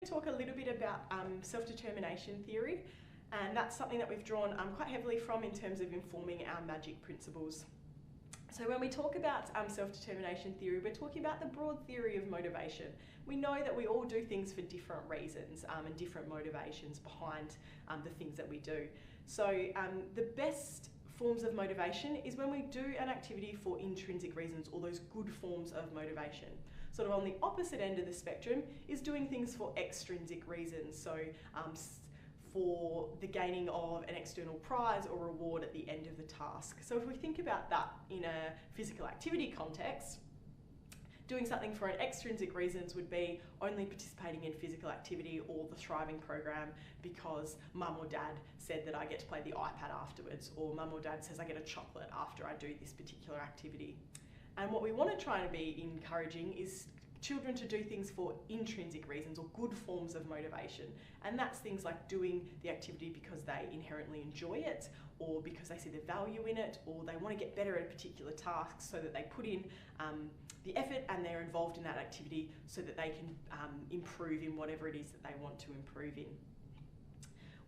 Talk a little bit about self-determination theory, and that's something that we've drawn quite heavily from in terms of informing our magic principles. So when we talk about self-determination theory, we're talking about the broad theory of motivation. We know that we all do things for different reasons and different motivations behind the things that we do. So the best forms of motivation is when we do an activity for intrinsic reasons, or those good forms of motivation. Sort of on the opposite end of the spectrum is doing things for extrinsic reasons. So for the gaining of an external prize or reward at the end of the task. So if we think about that in a physical activity context, doing something for an extrinsic reasons would be only participating in physical activity or the thriving program because mum or dad said that I get to play the iPad afterwards, or mum or dad says I get a chocolate after I do this particular activity. And what we want to try to be encouraging is children to do things for intrinsic reasons or good forms of motivation. And that's things like doing the activity because they inherently enjoy it, or because they see the value in it, or they want to get better at a particular task, so that they put in the effort and they're involved in that activity so that they can improve in whatever it is that they want to improve in.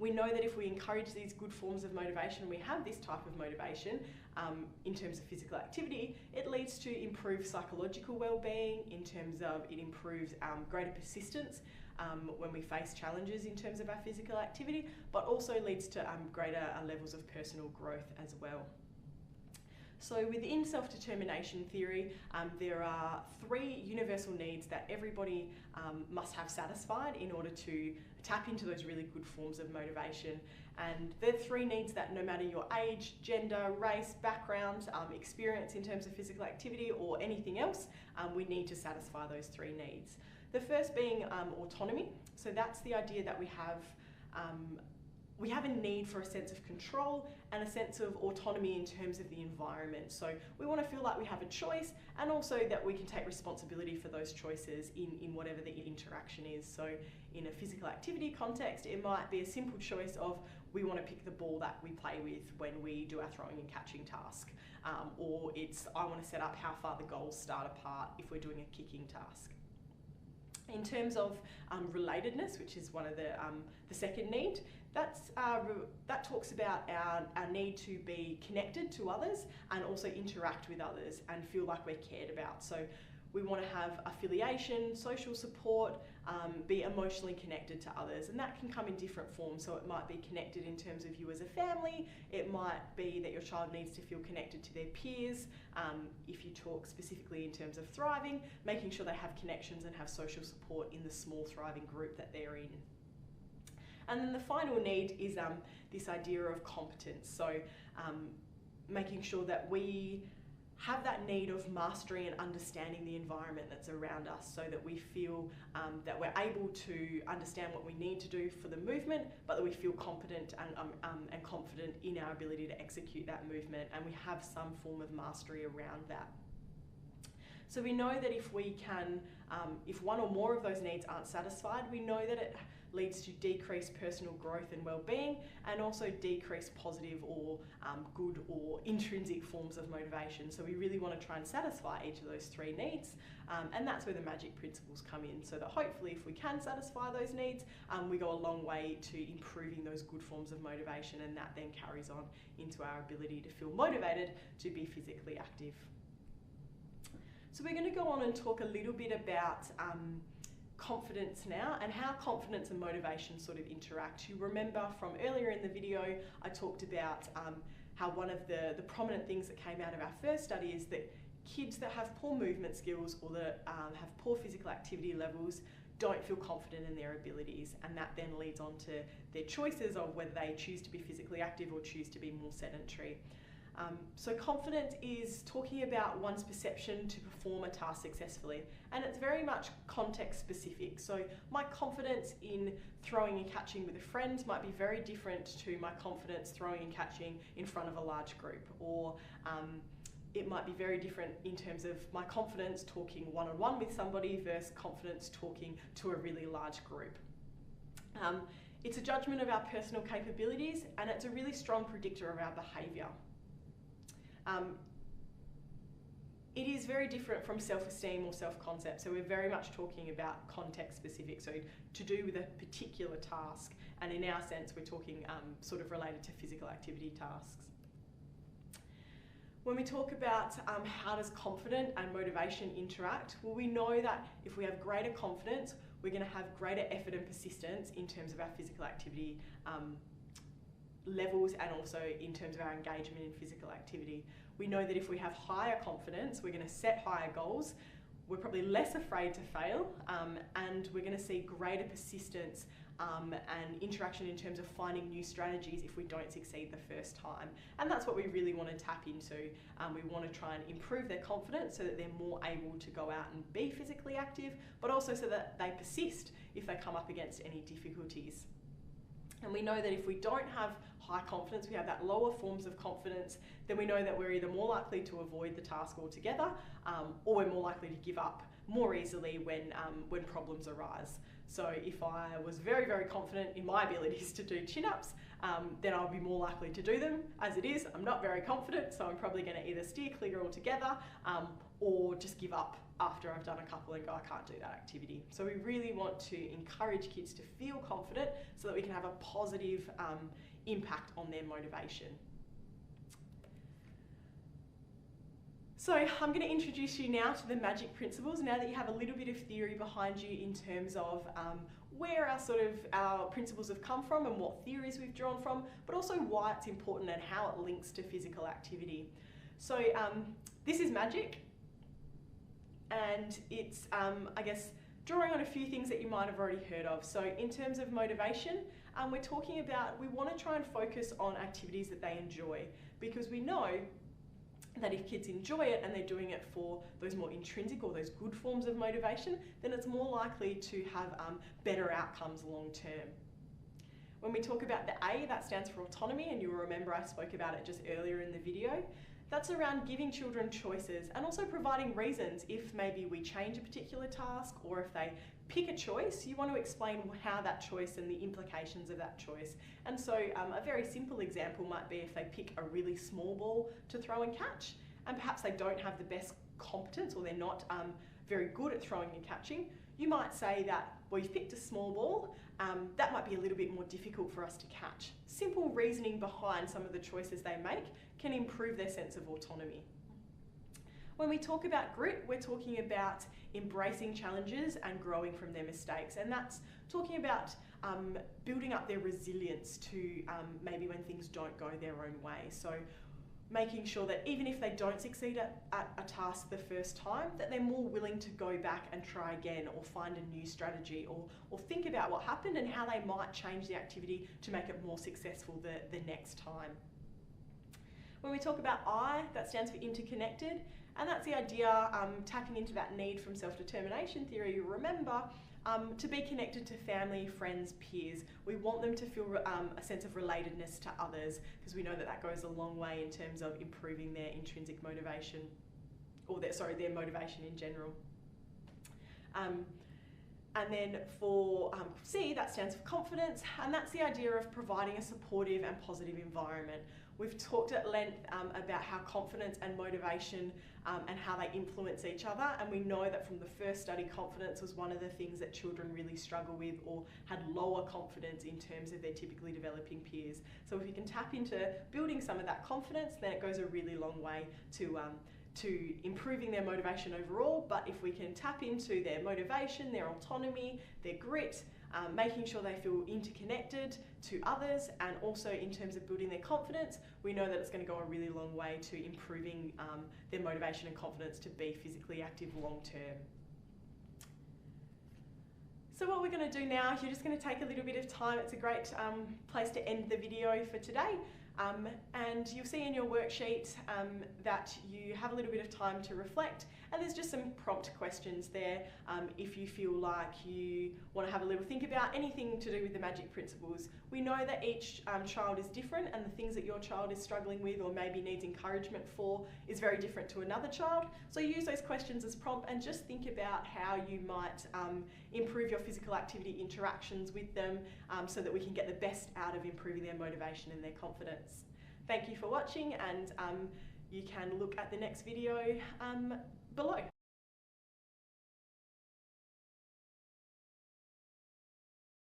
We know that if we encourage these good forms of motivation, we have this type of motivation in terms of physical activity, it leads to improved psychological well-being, in terms of it improves greater persistence when we face challenges in terms of our physical activity, but also leads to greater levels of personal growth as well. So within self-determination theory, there are 3 universal needs that everybody must have satisfied in order to tap into those really good forms of motivation. And they're 3 needs that no matter your age, gender, race, background, experience in terms of physical activity or anything else, we need to satisfy those 3 needs. The first being autonomy. So that's the idea that we have a need for a sense of control and a sense of autonomy in terms of the environment. So we want to feel like we have a choice, and also that we can take responsibility for those choices in whatever the interaction is. So in a physical activity context, it might be a simple choice of we want to pick the ball that we play with when we do our throwing and catching task. Or it's I want to set up how far the goals start apart if we're doing a kicking task. In terms of relatedness, which is one of the second need, that talks about our need to be connected to others and also interact with others and feel like we're cared about. So we want to have affiliation, social support, be emotionally connected to others, and that can come in different forms. So it might be connected in terms of you as a family, it might be that your child needs to feel connected to their peers. If you talk specifically in terms of thriving, making sure they have connections and have social support in the small thriving group that they're in. And then the final need is this idea of competence. So making sure that we have that need of mastery and understanding the environment that's around us, so that we feel that we're able to understand what we need to do for the movement, but that we feel competent and confident in our ability to execute that movement, and we have some form of mastery around that. So we know that if we can, if one or more of those needs aren't satisfied, we know that it leads to decreased personal growth and well-being, and also decreased positive or good or intrinsic forms of motivation. So we really want to try and satisfy each of those 3 needs, and that's where the magic principles come in, so that hopefully if we can satisfy those needs, we go a long way to improving those good forms of motivation, and that then carries on into our ability to feel motivated to be physically active. So we're going to go on and talk a little bit about confidence now, and how confidence and motivation sort of interact. You remember from earlier in the video, I talked about how one of the prominent things that came out of our first study is that kids that have poor movement skills or that have poor physical activity levels don't feel confident in their abilities, and that then leads on to their choices of whether they choose to be physically active or choose to be more sedentary. So confidence is talking about one's perception to perform a task successfully, and it's very much context specific. So my confidence in throwing and catching with a friend might be very different to my confidence throwing and catching in front of a large group, or it might be very different in terms of my confidence talking one-on-one with somebody versus confidence talking to a really large group. It's a judgment of our personal capabilities, and it's a really strong predictor of our behaviour. it is very different from self-esteem or self-concept. So we're very much talking about context specific, so to do with a particular task. And in our sense, we're talking sort of related to physical activity tasks. When we talk about how does confidence and motivation interact, well, we know that if we have greater confidence, we're going to have greater effort and persistence in terms of our physical activity levels, and also in terms of our engagement in physical activity. We know that if we have higher confidence, we're going to set higher goals, we're probably less afraid to fail, and we're going to see greater persistence and interaction in terms of finding new strategies if we don't succeed the first time. And that's what we really want to tap into. We want to try and improve their confidence so that they're more able to go out and be physically active, but also so that they persist if they come up against any difficulties. And we know that if we don't have high confidence, we have that lower forms of confidence, then we know that we're either more likely to avoid the task altogether, or we're more likely to give up more easily when problems arise. So if I was very, very confident in my abilities to do chin-ups, then I'll be more likely to do them. As it is, I'm not very confident, so I'm probably going to either steer clear altogether or just give up after I've done a couple and go, I can't do that activity. So we really want to encourage kids to feel confident so that we can have a positive impact on their motivation. So I'm going to introduce you now to the magic principles, now that you have a little bit of theory behind you in terms of where our principles have come from and what theories we've drawn from, but also why it's important and how it links to physical activity. So this is magic, and it's, I guess, drawing on a few things that you might have already heard of. So in terms of motivation, we're talking about, we want to try and focus on activities that they enjoy, because we know that if kids enjoy it and they're doing it for those more intrinsic or those good forms of motivation, then it's more likely to have better outcomes long term. When we talk about the A, that stands for autonomy, and you'll remember I spoke about it just earlier in the video. That's around giving children choices and also providing reasons. If maybe we change a particular task, or if they pick a choice, you want to explain how that choice and the implications of that choice. And so a very simple example might be if they pick a really small ball to throw and catch, and perhaps they don't have the best competence, or they're not very good at throwing and catching. You might say that, well, you've picked a small ball, that might be a little bit more difficult for us to catch. Simple reasoning behind some of the choices they make can improve their sense of autonomy. When we talk about grit, we're talking about embracing challenges and growing from their mistakes. And that's talking about building up their resilience to maybe when things don't go their own way. So making sure that even if they don't succeed at a task the first time, that they're more willing to go back and try again, or find a new strategy, or think about what happened and how they might change the activity to make it more successful the next time. When we talk about I, that stands for interconnected, and that's the idea, tapping into that need from self-determination theory, you remember, to be connected to family, friends, peers. We want them to feel a sense of relatedness to others, because we know that that goes a long way in terms of improving their intrinsic motivation, or their motivation in general. And then for C, that stands for confidence, and that's the idea of providing a supportive and positive environment. We've talked at length about how confidence and motivation and how they influence each other, and we know that from the first study, confidence was one of the things that children really struggle with, or had lower confidence in terms of their typically developing peers. So if you can tap into building some of that confidence, then it goes a really long way to improving their motivation overall. But if we can tap into their motivation, their autonomy, their grit, making sure they feel interconnected to others, and also in terms of building their confidence, we know that it's going to go a really long way to improving their motivation and confidence to be physically active long term. So what we're going to do now, you're just going to take a little bit of time. It's a great place to end the video for today. And you'll see in your worksheet that you have a little bit of time to reflect, and there's just some prompt questions there if you feel like you want to have a little think about anything to do with the magic principles. We know that each child is different, and the things that your child is struggling with or maybe needs encouragement for is very different to another child. So use those questions as prompt and just think about how you might improve your physical activity interactions with them so that we can get the best out of improving their motivation and their confidence. Thank you for watching, and you can look at the next video below.